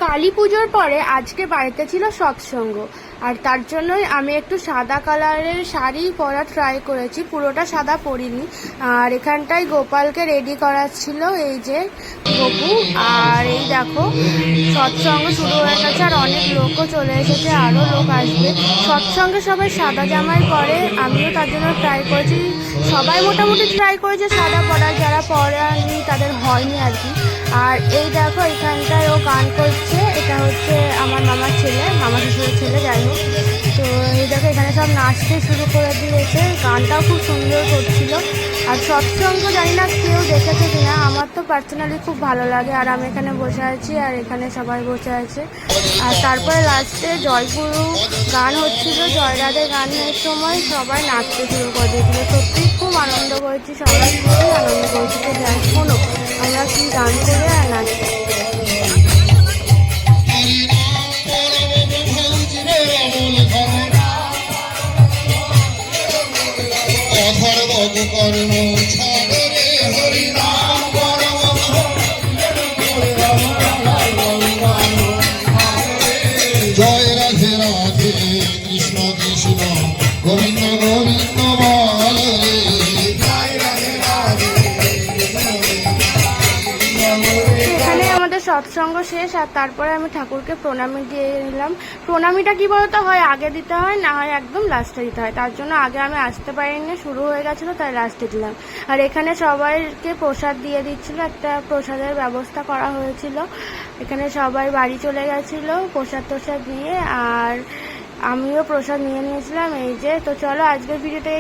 কালী পুজোর পরে আজকে বাড়িতে ছিল সৎসঙ্গ, আর তার জন্যই আমি একটু সাদা কালারের শাড়ি পরা ট্রাই করেছি। পুরোটা সাদা পরিনি। আর এখানটায় গোপালকে রেডি করাচ্ছিল এই যে গপু। আর এই দেখো সৎসঙ্গ শুরু হয়ে গেছে, আর অনেক লোকও চলে এসেছে, আরও লোক আসবে। সৎসঙ্গে সবাই সাদা জামাই পরে, আমিও তার জন্য ট্রাই করেছি। সবাই মোটামুটি ট্রাই করেছে সাদা পরার, যারা পরানি তাদের হয়নি আর কি। আর এই দেখো এখানটায় ও গান করছে, এটা হচ্ছে আমার মামার ছেলে, মামা শ্বশুরের ছেলে, যাই হোক। তো এই দেখো এখানে সব নাচতে শুরু করে দিয়েছে, গানটাও খুব সুন্দর করছিল। আর সৎসঙ্গ জানি না কেউ দেখেছে কিনা, আমার তো পার্সোনালি খুব ভালো লাগে। আর আমি এখানে বসে আছি, আর এখানে সবাই বসে আছে। আর তারপরে লাস্টে জয়গুরু গান হচ্ছিল, জয়রাধে গানের সময় সবাই নাচতে শুরু করে দিয়েছিল। সত্যি খুব আনন্দ করেছি, সবাই খুবই আনন্দ করেছি। তো যাই শোনো আমরা কি গান করে আর নাচি। জয় রাধে রাধে কৃষ্ণ কৃষ্ণ গোবিন্দ গোবিন্দ বল রে। এখানে আমাদের সৎসঙ্গ শেষ, আর তারপরে আমি ঠাকুরকে প্রণামী দিয়ে নিলাম। প্রণামীটা কি বলতো হয়, আগে দিতে হয়, না হয় একদম লাস্টে দিতে হয়। তার জন্য আগে আমি আসতে পারিনি, শুরু হয়ে গেছিলো, তাই লাস্টে দিলাম। আর এখানে সবাইকে প্রসাদ দিয়ে দিচ্ছিল, একটা প্রসাদের ব্যবস্থা করা হয়েছিল। এখানে সবাই বাড়ি চলে গেছিলো প্রসাদ টোসাদ নিয়ে, আর আমিও প্রসাদ নিয়ে নিয়েছিলাম এই যে। তো চলো আজকের ভিডিওটা